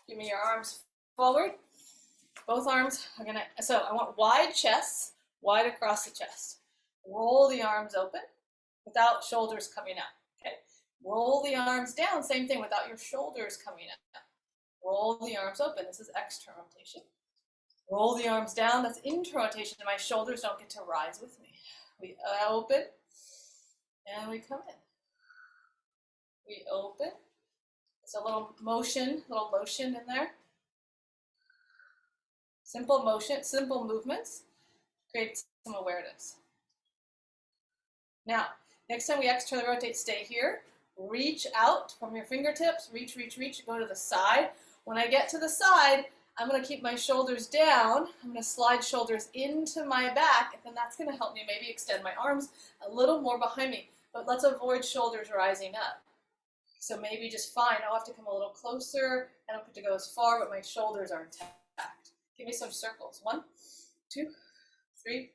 Give me your arms forward. Both arms are gonna, so I want wide chests, wide across the chest. Roll the arms open without shoulders coming up, okay? Roll the arms down, same thing, without your shoulders coming up. Roll the arms open, this is external rotation. Roll the arms down, that's internal rotation, and my shoulders don't get to rise with me. We open, and we come in. We open. It's a little motion, little lotion in there. Simple motion, simple movements, create some awareness. Now, next time we externally rotate, stay here. Reach out from your fingertips, reach, reach, reach, go to the side. When I get to the side, I'm gonna keep my shoulders down. I'm gonna slide shoulders into my back, and then that's gonna help me maybe extend my arms a little more behind me. But let's avoid shoulders rising up. So maybe just fine, I'll have to come a little closer. I don't get to go as far, but my shoulders are intact. Give me some circles. 1, 2, 3,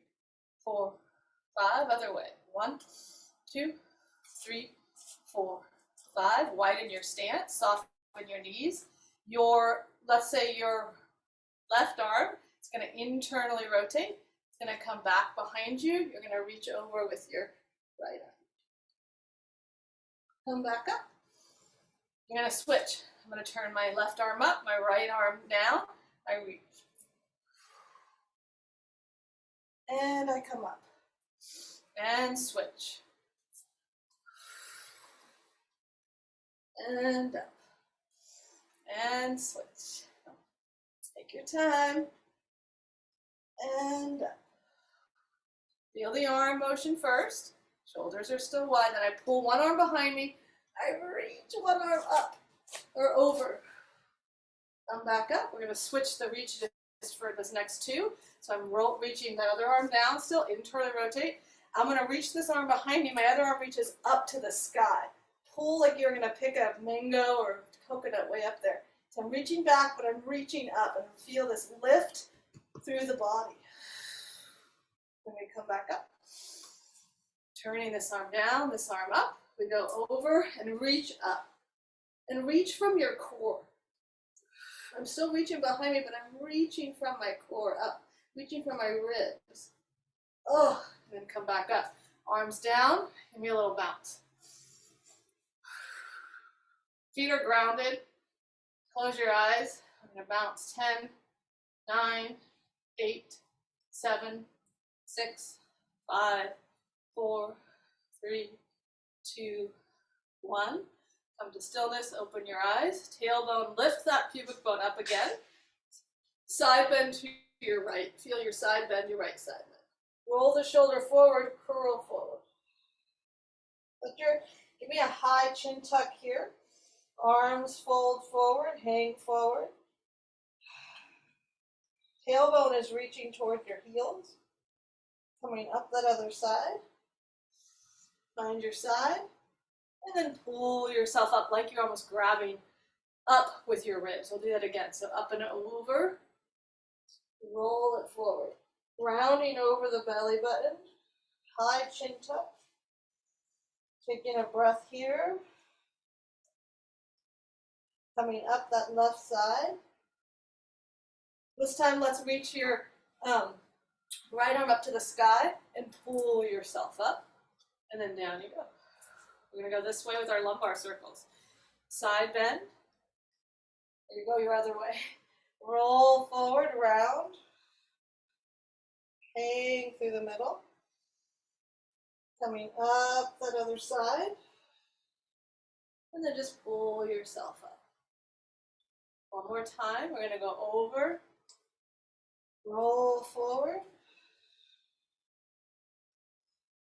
4, 5. Other way. 1, 2, 3, 4, 5. Widen your stance, soften your knees. Let's say your left arm, it's going to internally rotate. It's going to come back behind you. You're going to reach over with your right arm. Come back up. I'm going to switch. I'm going to turn my left arm up, my right arm down. I reach. And I come up. And switch. And up. And switch. Take your time. And up. Feel the arm motion first. Shoulders are still wide. Then I pull one arm behind me. I reach one arm up or over. Come back up. We're going to switch the reach for this next two. So I'm reaching the other arm down still, internally rotate. I'm going to reach this arm behind me. My other arm reaches up to the sky. Pull like you're going to pick a mango or coconut way up there. So I'm reaching back, but I'm reaching up, and feel this lift through the body. Then we come back up. Turning this arm down, this arm up. We go over and reach up. And reach from your core. I'm still reaching behind me, but I'm reaching from my core up. Reaching from my ribs. Oh, and then come back up. Arms down, give me a little bounce. Feet are grounded. Close your eyes. I'm going to bounce 10, 9, 8, 7, 6, 5, 4, 3, 2, 1. Come to stillness, open your eyes. Tailbone, lift that pubic bone up again. Side bend to your right. Feel your side bend, your right side bend. Roll the shoulder forward, curl forward. Give me a high chin tuck here. Arms fold forward, hang forward. Tailbone is reaching toward your heels. Coming up that other side. Find your side. And then pull yourself up like you're almost grabbing up with your ribs. We'll do that again. So up and over. Roll it forward. Rounding over the belly button. High chin tuck. Taking a breath here. Coming up that left side. This time let's reach your right arm up to the sky and pull yourself up. And then down you go. We're going to go this way with our lumbar circles. Side bend. There you go, your other way. Roll forward, round. Hang through the middle. Coming up that other side. And then just pull yourself up. One more time. We're going to go over. Roll forward.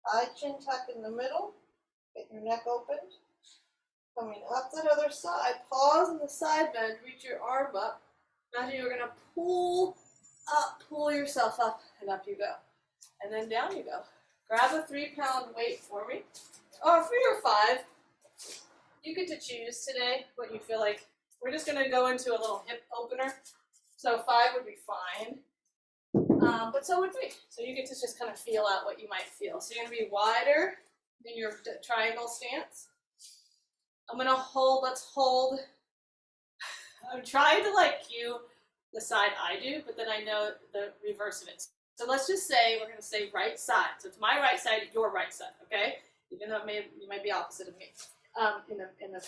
High chin tuck in the middle. Get your neck opened. Coming up that other side. Pause in the side bend. Reach your arm up. Imagine you're going to pull up. Pull yourself up, and up you go. And then down you go. Grab a 3-pound weight for me. Or 3 or 5. You get to choose today what you feel like. We're just going to go into a little hip opener. So 5 would be fine. But so would 3. So you get to just kind of feel out what you might feel. So you're going to be wider in your triangle stance. I'm going to hold, let's hold I'm trying to like cue the side I do, but then I know the reverse of it. So let's just say we're going to say right side. So it's my right side, your right side, okay? Even though you might be opposite of me in the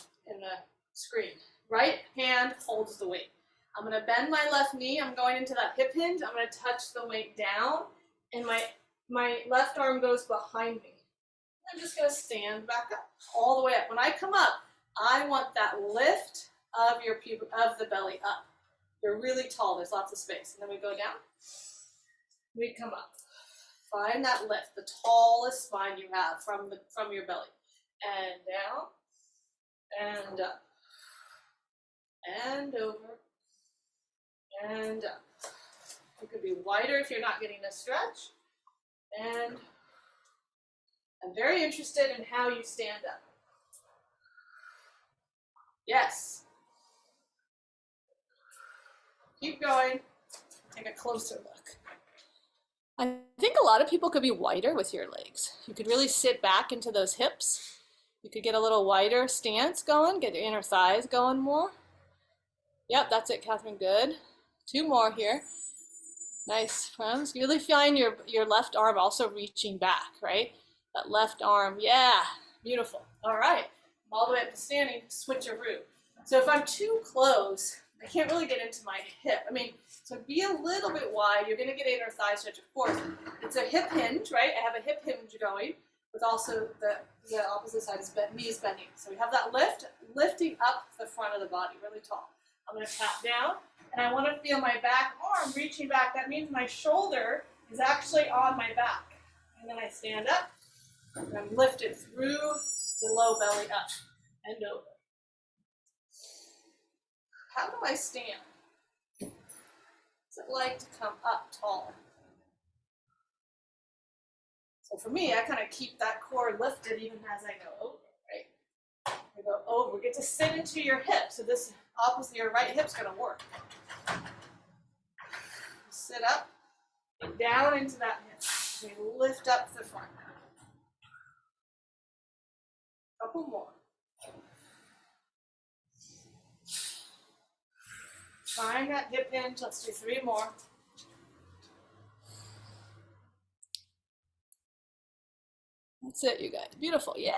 screen. Right hand holds the weight. I'm going to bend my left knee. I'm going into that hip hinge. I'm going to touch the weight down, and my left arm goes behind me. I'm just going to stand back up, all the way up. When I come up, I want that lift of the belly up. You're really tall. There's lots of space. And then we go down. We come up. Find that lift, the tallest spine you have from your belly. And down, and up, and over, and up. It could be wider if you're not getting a stretch. And I'm very interested in how you stand up. Yes. Keep going. Take a closer look. I think a lot of people could be wider with your legs. You could really sit back into those hips. You could get a little wider stance going, get your inner thighs going more. Yep, that's it, Catherine, good. 2 more here. Nice, friends. You really find your left arm also reaching back, right? That left arm, yeah, beautiful. All right, all the way up to standing, switcheroo. So if I'm too close, I can't really get into my hip. I mean, so be a little bit wide. You're going to get inner thigh stretch, of course. It's a hip hinge, right? I have a hip hinge going, with also the opposite side is knees bending. So we have that lifting up the front of the body, really tall. I'm going to tap down, and I want to feel my back arm reaching back. That means my shoulder is actually on my back. And then I stand up, and I'm lifted through the low belly up and over. How do I stand? What's it like to come up taller? So for me, I kind of keep that core lifted even as I go over, right? We go over, get to sit into your hip. So this opposite, your right hip's gonna work. Sit up, get down into that hip. We lift up the front. Couple more. Find that hip hinge. Let's do 3 more. That's it, you guys. Beautiful. Yeah.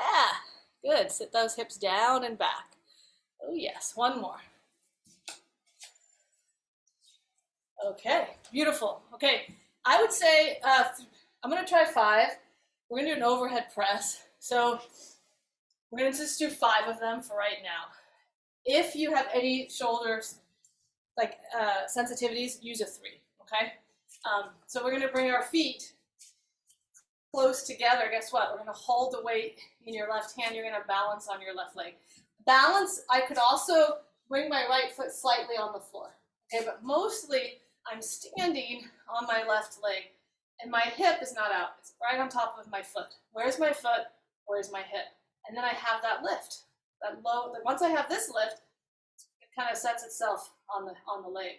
Good. Sit those hips down and back. Oh, yes. 1 more. Okay. Beautiful. Okay. I would say I'm going to try 5. We're going to do an overhead press. So we're going to just do 5 of them for right now. If you have any shoulders, like sensitivities, use a 3, okay? So we're gonna bring our feet close together. Guess what? We're gonna hold the weight in your left hand. You're gonna balance on your left leg. Balance, I could also bring my right foot slightly on the floor, okay? But mostly I'm standing on my left leg and my hip is not out. It's right on top of my foot. Where's my foot? Where's my hip? And then I have that lift, that low. Once I have this lift, kind of sets itself on the leg.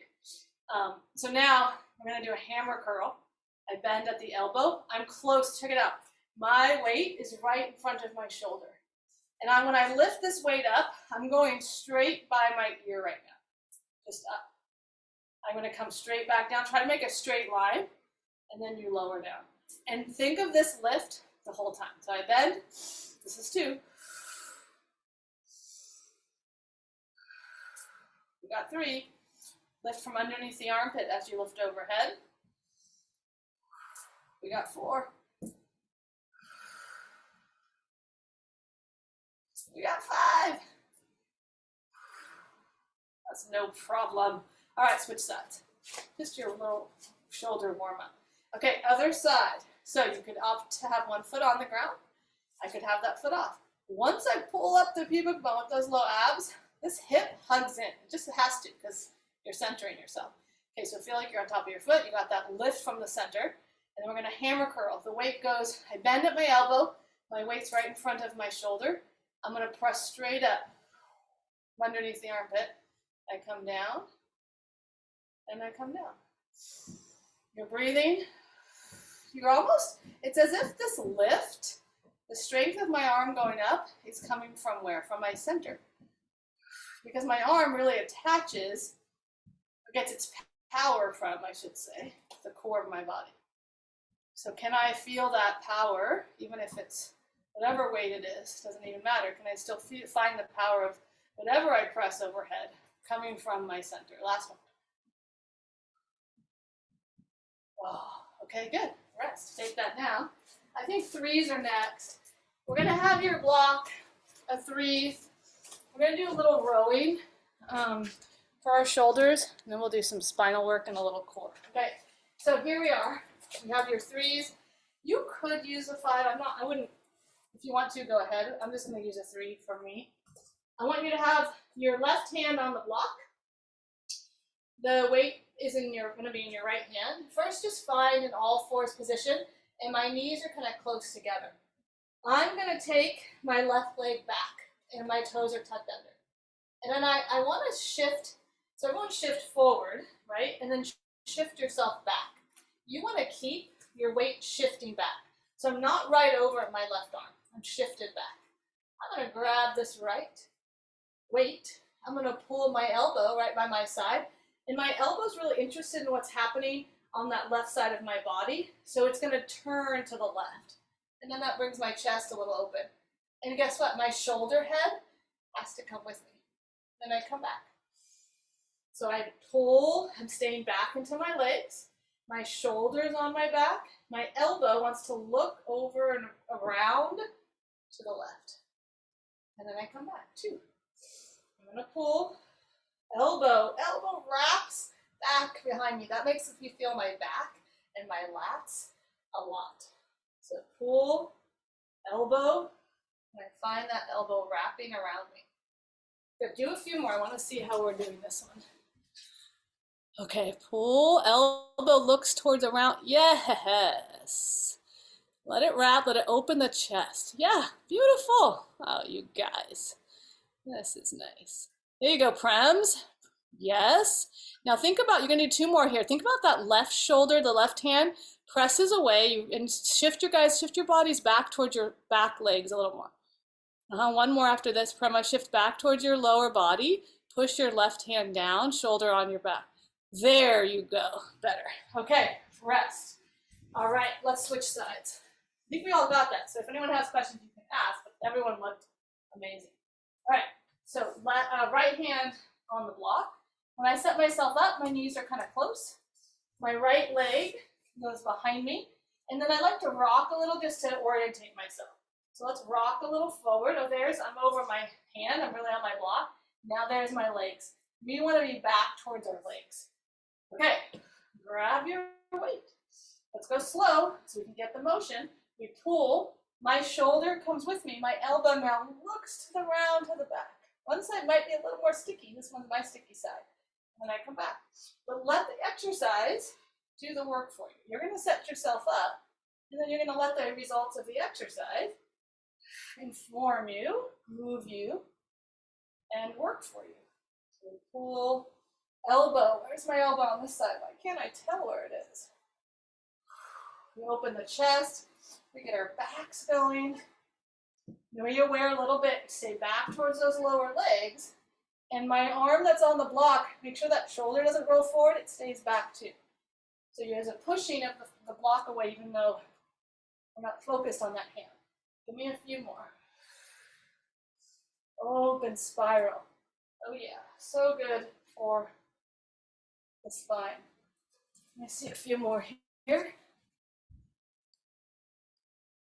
So now we're going to do a hammer curl. I bend at the elbow. I'm close. Check it out. My weight is right in front of my shoulder. And when I lift this weight up, I'm going straight by my ear right now. Just up. I'm going to come straight back down. Try to make a straight line. And then you lower down. And think of this lift the whole time. So I bend. This is 2. We got 3. Lift from underneath the armpit as you lift overhead. We got 4. We got 5. That's no problem. All right, switch sides. Just your little shoulder warm up. Okay, other side. So you could opt to have one foot on the ground. I could have that foot off. Once I pull up the pubic bone with those low abs, this hip hugs in. It just has to because you're centering yourself. Okay, so feel like you're on top of your foot. You got that lift from the center. And then we're going to hammer curl. The weight goes, I bend at my elbow. My weight's right in front of my shoulder. I'm going to press straight up underneath the armpit. I come down. And I come down. You're breathing. You're almost, it's as if this lift, the strength of my arm going up is coming from where? From my center. because my arm really attaches, or gets its power from, I should say, the core of my body. So can I feel that power, even if it's whatever weight it is, doesn't even matter. Can I still find the power of whatever I press overhead coming from my center? Last one. Oh, okay, good. Rest. Take that down. I think threes are next. We're going to have your block a three. We're going to do a little rowing for our shoulders, and then we'll do some spinal work and a little core. Okay, so here we are. You have your threes. You could use a five. I wouldn't. If you want to, go ahead. I'm just going to use a three for me. I want you to have your left hand on the block. The weight is going to be in your right hand. First, just find an all fours position, and my knees are kind of close together. I'm going to take my left leg back, and my toes are tucked under. And then I want to shift. So everyone shift forward, right? And then shift yourself back. You want to keep your weight shifting back. So I'm not right over at my left arm. I'm shifted back. I'm going to grab this right weight. I'm going to pull my elbow right by my side. And my elbow's really interested in what's happening on that left side of my body. So it's going to turn to the left. And then that brings my chest a little open. And guess what? My shoulder head has to come with me. Then I come back. So I pull, I'm staying back into my legs. My shoulder's on my back. My elbow wants to look over and around to the left. And then I come back, two. I'm going to pull, elbow wraps back behind me. That makes me feel my back and my lats a lot. So pull, elbow, and I find that elbow wrapping around me. Good, do a few more. I want to see how we're doing this one. Okay, pull, elbow looks towards around. Yes. Let it wrap, let it open the chest. Yeah, beautiful. Oh, you guys. This is nice. There you go, Prems. Yes. Now think about, you're going to do two more here. Think about that left shoulder, the left hand presses away, and shift your bodies back towards your back legs a little more. One more after this, Prema. Shift back towards your lower body. Push your left hand down, shoulder on your back. There you go. Better. Okay, rest. All right, let's switch sides. I think we all got that. So if anyone has questions, you can ask, but everyone looked amazing. All right, so right hand on the block. When I set myself up, my knees are kind of close. My right leg goes behind me. And then I like to rock a little just to orientate myself. So let's rock a little forward. Oh, I'm over my hand. I'm really on my block. Now there's my legs. We want to be back towards our legs. Okay, grab your weight. Let's go slow so we can get the motion. We pull. My shoulder comes with me. My elbow now looks to the round to the back. One side might be a little more sticky. This one's my sticky side. And then I come back. But let the exercise do the work for you. You're going to set yourself up, and then you're going to let the results of the exercise inform you, move you, and work for you. So we pull, elbow. Where's my elbow on this side? Why can't I tell where it is? We open the chest. We get our backs going. Be aware a little bit. Stay back towards those lower legs. And my arm that's on the block, make sure that shoulder doesn't roll forward. It stays back too. So there's a pushing of the block away, even though we're not focused on that hand. Give me a few more. Open spiral. Oh yeah, so good for the spine. Let me see a few more here.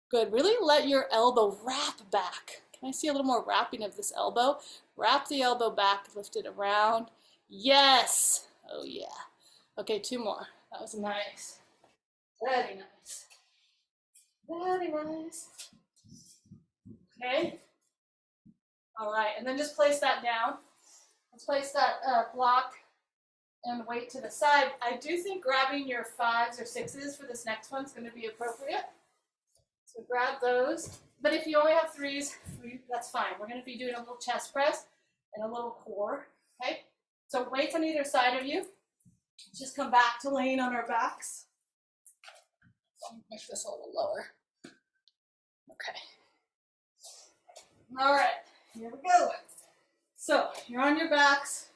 Good, really let your elbow wrap back. Can I see a little more wrapping of this elbow? Wrap the elbow back, lift it around. Yes, oh yeah. Okay, two more. That was nice. Very nice. Very nice. Okay. All right, and then just place that down. Let's place that block and weight to the side. I do think grabbing your 5s or 6s for this next one is going to be appropriate. So grab those. But if you only have 3s, that's fine. We're going to be doing a little chest press and a little core. Okay. So weights on either side of you. Just come back to laying on our backs. Let me push this a little lower. Okay. All right, here we go. So you're on your backs,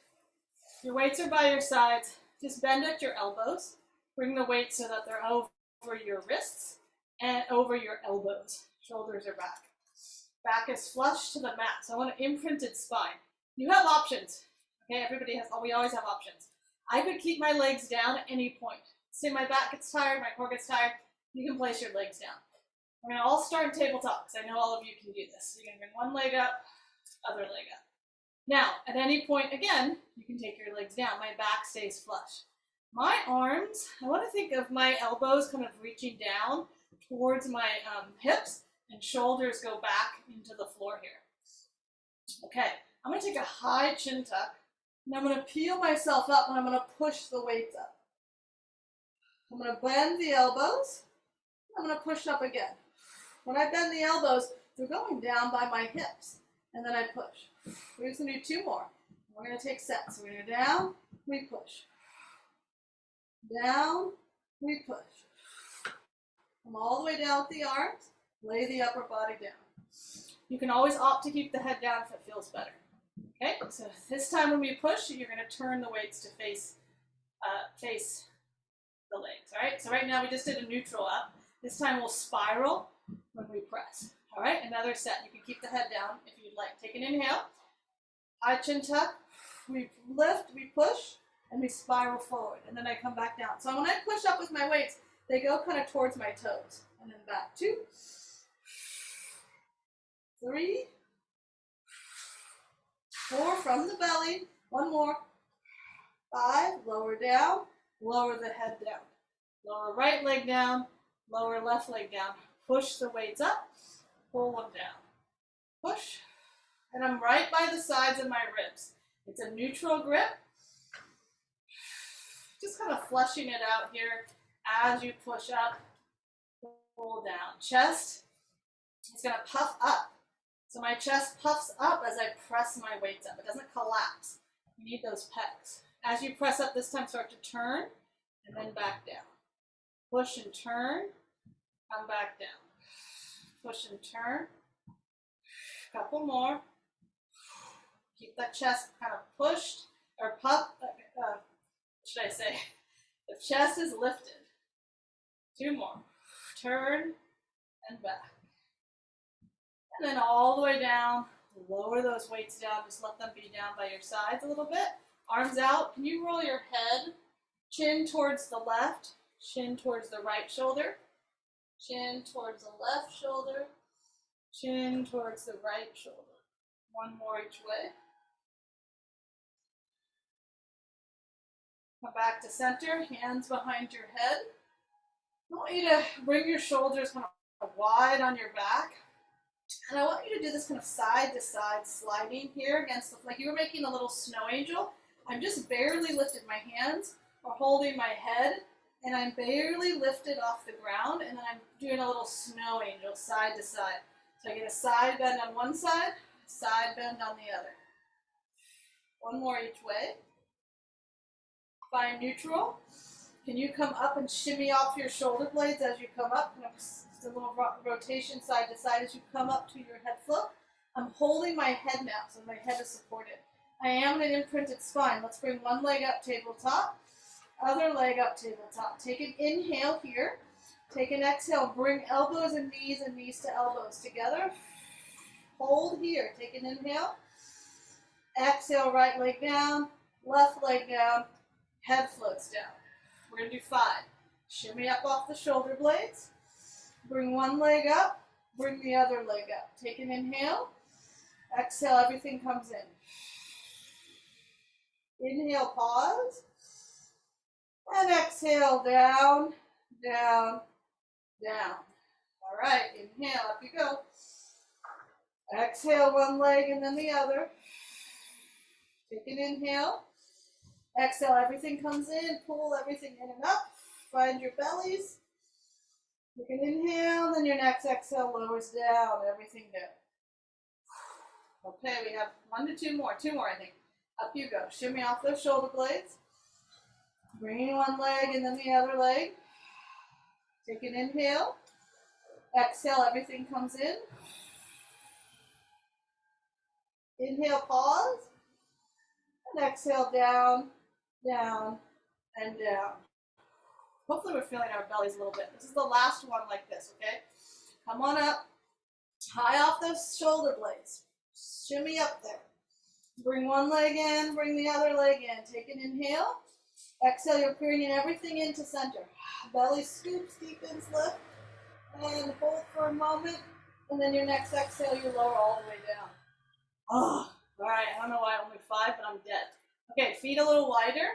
your weights are by your sides. Just bend at your elbows. Bring the weights so that they're over your wrists and over your elbows. Shoulders are back. Back is flush to the mat. So I want an imprinted spine. You have options. Okay, everybody has, we always have options. I could keep my legs down at any point. Say my back gets tired, my core gets tired, you can place your legs down. We're gonna all start in tabletop because I know all of you can do this. You're gonna bring one leg up, other leg up. Now, at any point, again, you can take your legs down. My back stays flush. My arms, I want to think of my elbows kind of reaching down towards my hips, and shoulders go back into the floor here. Okay, I'm going to take a high chin tuck, and I'm going to peel myself up, and I'm going to push the weights up. I'm going to bend the elbows. I'm going to push up again. When I bend the elbows, they're going down by my hips, and then I push. We're just going to do two more. We're going to take sets. So we're going to go down, we push. Down, we push. Come all the way down with the arms. Lay the upper body down. You can always opt to keep the head down if it feels better. Okay, so this time when we push, you're going to turn the weights to face the legs. All right, so right now we just did a neutral up. This time we'll spiral when we press. All right, another set. You can keep the head down if you'd like. Take an inhale. High chin tuck. We lift, we push, and we spiral forward. And then I come back down. So when I push up with my weights, they go kind of towards my toes. And then back. 2, 3, 4 from the belly. 1 more. 5, lower down, lower the head down. Lower right leg down, lower left leg down. Push the weights up, pull them down. Push, and I'm right by the sides of my ribs. It's a neutral grip. Just kind of flushing it out here as you push up, pull down. Chest is going to puff up. So my chest puffs up as I press my weights up. It doesn't collapse. You need those pecs. As you press up this time, start to turn and then back down. Push and turn, come back down. Push and turn. Couple more. Keep that chest kind of pushed or puffed. What should I say? The chest is lifted. 2 more. Turn and back. And then all the way down. Lower those weights down. Just let them be down by your sides a little bit. Arms out. Can you roll your head? Chin towards the left. Chin towards the right shoulder. Chin towards the left shoulder. Chin towards the right shoulder. 1 more each way. Come back to center, hands behind your head. I want you to bring your shoulders kind of wide on your back. And I want you to do this kind of side to side sliding here against, like you were making a little snow angel. I'm just barely lifted. My hands are holding my head, and I'm barely lifted off the ground, and then I'm doing a little snow angel side to side. So I get a side bend on one side, side bend on the other. 1 more each way. Find neutral. Can you come up and shimmy off your shoulder blades as you come up? Just a little rotation side to side as you come up to your head flow. I'm holding my head now, so my head is supported. I am in an imprinted spine. Let's bring one leg up, tabletop. Other leg up, tabletop. Take an inhale here. Take an exhale. Bring elbows and knees to elbows together. Hold here. Take an inhale. Exhale, right leg down, left leg down, head floats down. We're going to do 5. Shimmy up off the shoulder blades. Bring one leg up. Bring the other leg up. Take an inhale. Exhale, everything comes in. Inhale, pause. And exhale, down, down, down. All right, inhale, up you go. Exhale, one leg and then the other. Take an inhale. Exhale, everything comes in. Pull everything in and up. Find your bellies. Take an inhale, then your next exhale lowers down, everything down. Okay, we have 1 to 2 more. 2 more, I think. Up you go. Shimmy off those shoulder blades. Bringing one leg and then the other leg. Take an inhale. Exhale, everything comes in. Inhale, pause. And exhale, down, down, and down. Hopefully we're feeling our bellies a little bit. This is the last one like this, okay? Come on up, high off those shoulder blades. Shimmy up there. Bring one leg in, bring the other leg in. Take an inhale. Exhale, you're bringing everything into center. Belly scoops, deepens, lift, and hold for a moment. And then your next exhale, you lower all the way down. Oh, all right, I don't know why only 5, but I'm dead. Okay, feet a little wider.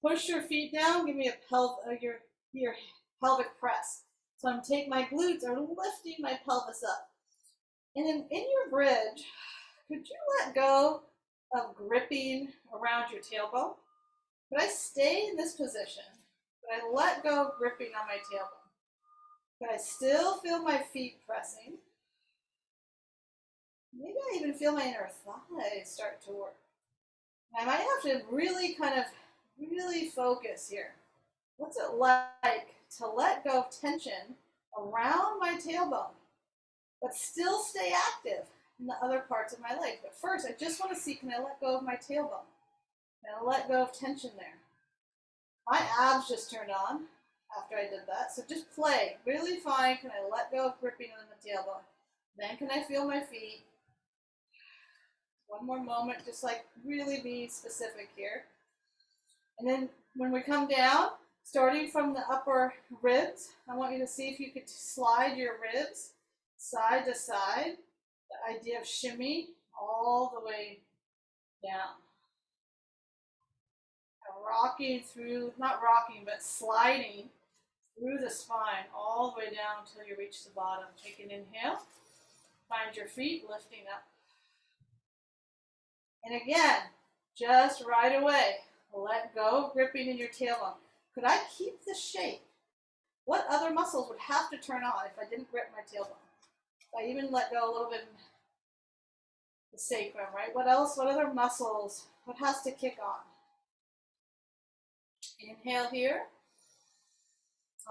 Push your feet down. Give me your pelvic press. So I'm taking my glutes are lifting my pelvis up. And then in your bridge, could you let go of gripping around your tailbone? Could I stay in this position? Could I let go of gripping on my tailbone? Could I still feel my feet pressing? Maybe I even feel my inner thighs start to work. I might have to really really focus here. What's it like to let go of tension around my tailbone, but still stay active in the other parts of my leg? But first, I just want to see, can I let go of my tailbone? Can I let go of tension there? My abs just turned on after I did that. So just play. Really fine. Can I let go of gripping on the tailbone? Then can I feel my feet? One more moment, just like really be specific here. And then when we come down, starting from the upper ribs, I want you to see if you could slide your ribs side to side. The idea of shimmy all the way down. Rocking through, not rocking, but sliding through the spine all the way down until you reach the bottom. Take an inhale. Find your feet lifting up. And again, just right away, let go of gripping in your tailbone. Could I keep the shape? What other muscles would have to turn on if I didn't grip my tailbone? If I even let go a little bit in the sacrum, right? What else? What other muscles? What has to kick on? Inhale here.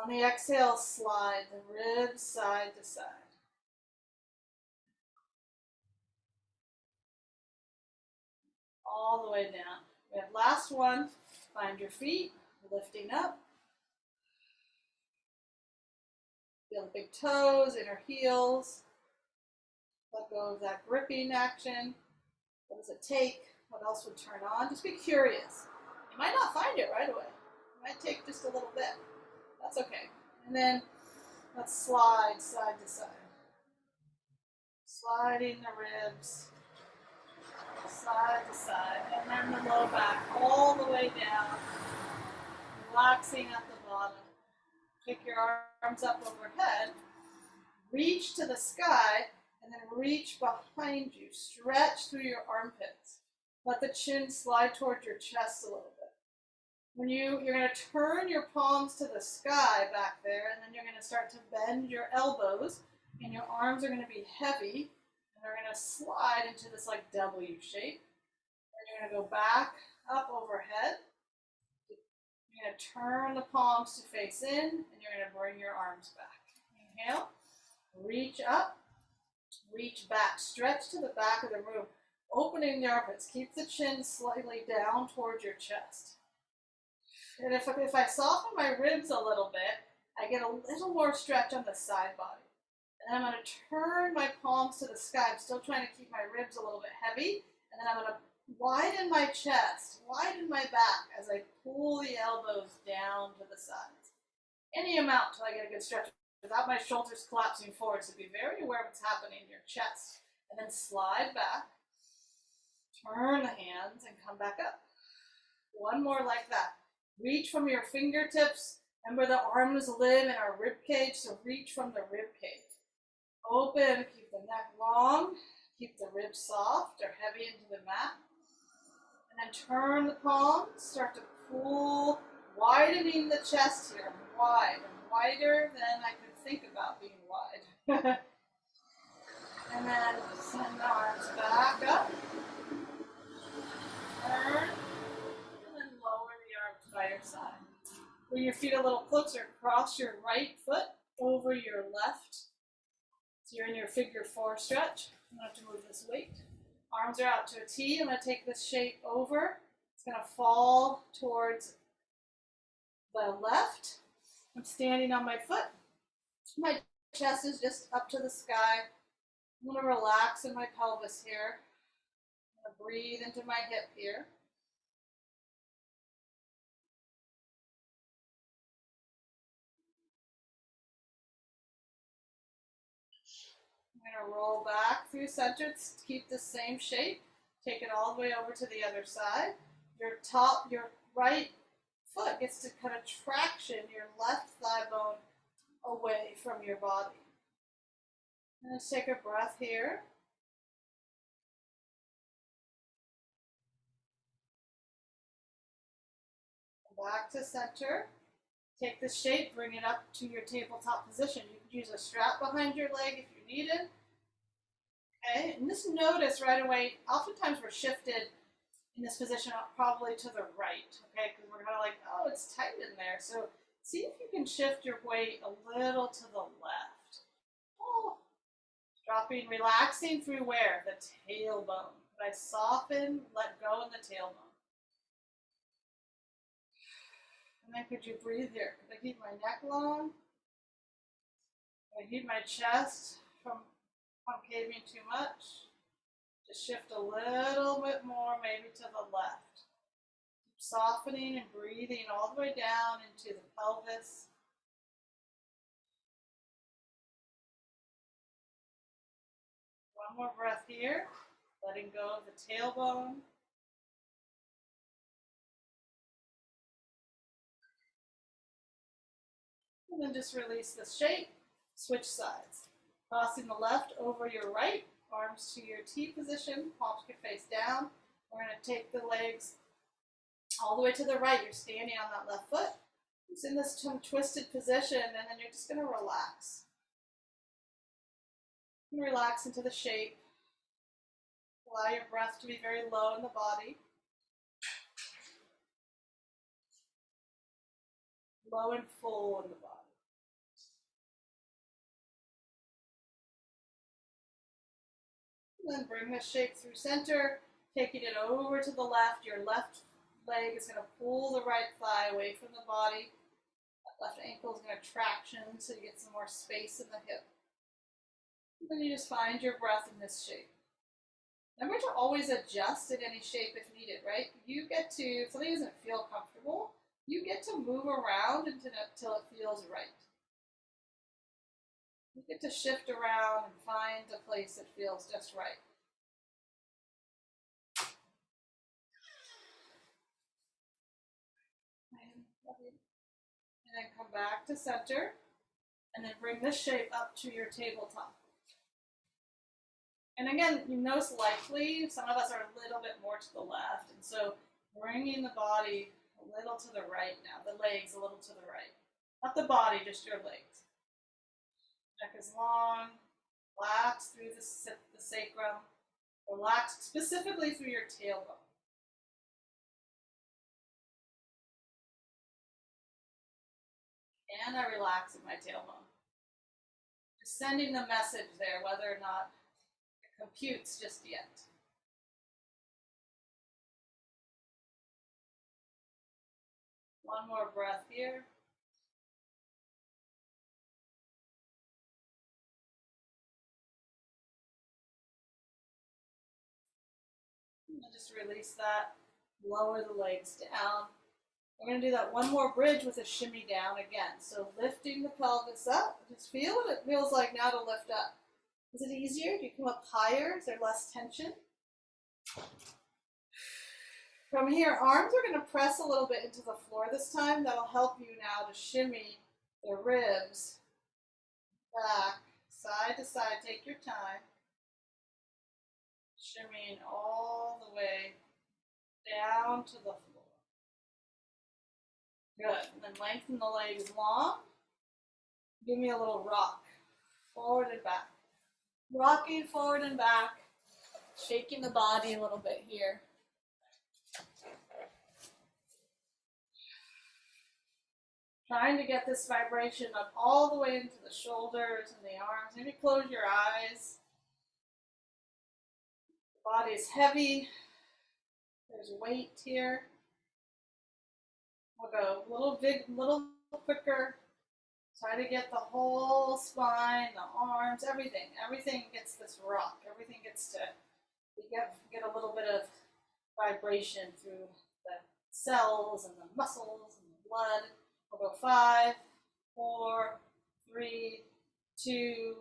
On the exhale, slide the ribs side to side. All the way down. We have last one. Find your feet, lifting up. Feel the big toes, inner heels. Let go of that gripping action. What does it take? What else would turn on? Just be curious. You might not find it right away. It might take just a little bit. That's okay. And then let's slide side to side. Sliding the ribs side to side. And then the low back all the way down. Relaxing at the bottom. Kick your arms up overhead. Reach to the sky. And then reach behind you. Stretch through your armpits. Let the chin slide towards your chest a little bit. When you're going to turn your palms to the sky back there, and then you're going to start to bend your elbows, and your arms are going to be heavy, and they're going to slide into this like W shape. And you're going to go back up overhead. You're going to turn the palms to face in, and you're going to bring your arms back. Inhale, reach up, reach back, stretch to the back of the room, opening the armpits. Keep the chin slightly down towards your chest. And if I soften my ribs a little bit, I get a little more stretch on the side body. And then I'm going to turn my palms to the sky. I'm still trying to keep my ribs a little bit heavy. And then I'm going to widen my chest, widen my back as I pull the elbows down to the sides. Any amount till I get a good stretch without my shoulders collapsing forward. So be very aware of what's happening in your chest. And then slide back, turn the hands, and come back up. One more like that. Reach from your fingertips. Remember the arms live in our rib cage, so reach from the rib cage. Open, keep the neck long, keep the ribs soft or heavy into the mat. And then turn the palms, start to pull, widening the chest here, wide and wider than I could think about being wide. And then send the arms back up. Turn. By your side. Bring your feet a little closer. Cross your right foot over your left. So you're in your figure 4 stretch. I'm going to have to move this weight. Arms are out to a T. I'm going to take this shape over It's going to fall towards the left. I'm standing on my foot. My chest is just up to the sky. I'm going to relax in my pelvis here. I'm going to breathe into my hip here. I'm going to roll back through center to keep the same shape. Take it all the way over to the other side. Your right foot gets to kind of traction your left thigh bone away from your body. Let's take a breath here. Back to center. Take the shape, bring it up to your tabletop position. You can use a strap behind your leg if you need it. Okay, and just notice right away, oftentimes we're shifted in this position probably to the right, okay, because we're kind of like, oh, it's tight in there. So see if you can shift your weight a little to the left. Oh, dropping, relaxing through where? The tailbone. Could I soften, let go in the tailbone? And then could you breathe here? Could I keep my neck long? Could I keep my chest from concaving too much? Just shift a little bit more, maybe to the left. Keep softening and breathing all the way down into the pelvis. One more breath here, letting go of the tailbone. And then just release the shape, switch sides. Crossing the left over your right, arms to your T position, palms can face down. We're going to take the legs all the way to the right. You're standing on that left foot. It's in this twisted position, and then you're just going to relax. And relax into the shape. Allow your breath to be very low in the body. Low and full in the body. And then bring this shape through center, taking it over to the left. Your left leg is going to pull the right thigh away from the body. That left ankle is going to traction so you get some more space in the hip. And then you just find your breath in this shape. Remember to always adjust in any shape if needed, right? You get to, if something doesn't feel comfortable, you get to move around until it feels right. You get to shift around and find a place that feels just right. And then come back to center, and then bring this shape up to your tabletop. And again, you most likely, some of us are a little bit more to the left, and so bringing the body a little to the right now, the legs a little to the right. Not the body, just your legs. Neck is long, relax through the sacrum, relax specifically through your tailbone. And I relax in my tailbone. Just sending the message there, whether or not it computes just yet. One more breath here. And just release that. Lower the legs down. We're going to do that one more bridge with a shimmy down again. So lifting the pelvis up. Just feel what it feels like now to lift up. Is it easier? Do you come up higher? Is there less tension? From here, arms are going to press a little bit into the floor this time. That'll help you now to shimmy the ribs back, side to side. Take your time. Shimmying all the way down to the floor. Good. And then lengthen the legs long. Give me a little rock. Forward and back. Rocking forward and back. Shaking the body a little bit here. Trying to get this vibration up all the way into the shoulders and the arms. Maybe close your eyes. The body is heavy. There's weight here. We'll go a little quicker. Try to get the whole spine, the arms, everything. Everything gets this rock. Everything gets to get a little bit of vibration through the cells and the muscles and the blood. We'll go 5, 4, 3, 2,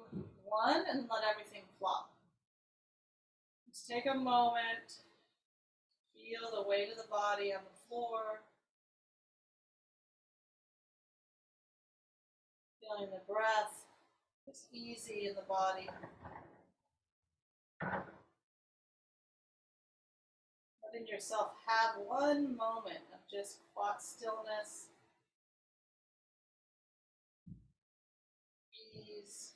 1, and let everything flop. Just take a moment. Feel the weight of the body on the floor. Feeling the breath just easy in the body. Letting yourself have one moment of just quiet stillness, ease,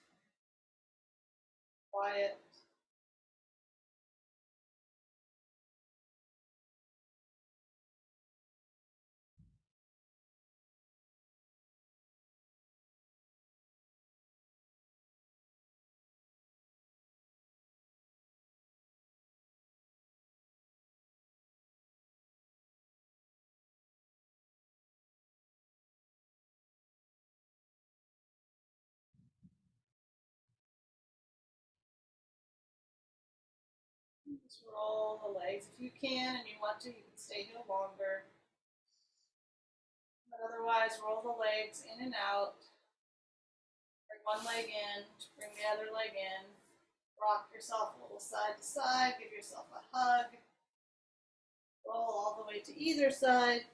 quiet. Just roll the legs. If you can and you want to, you can stay here longer. But otherwise, roll the legs in and out. Bring one leg in, bring the other leg in. Rock yourself a little side to side. Give yourself a hug. Roll all the way to either side.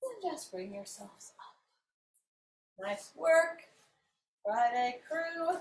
And just bring yourselves up. Nice work. Friday crew.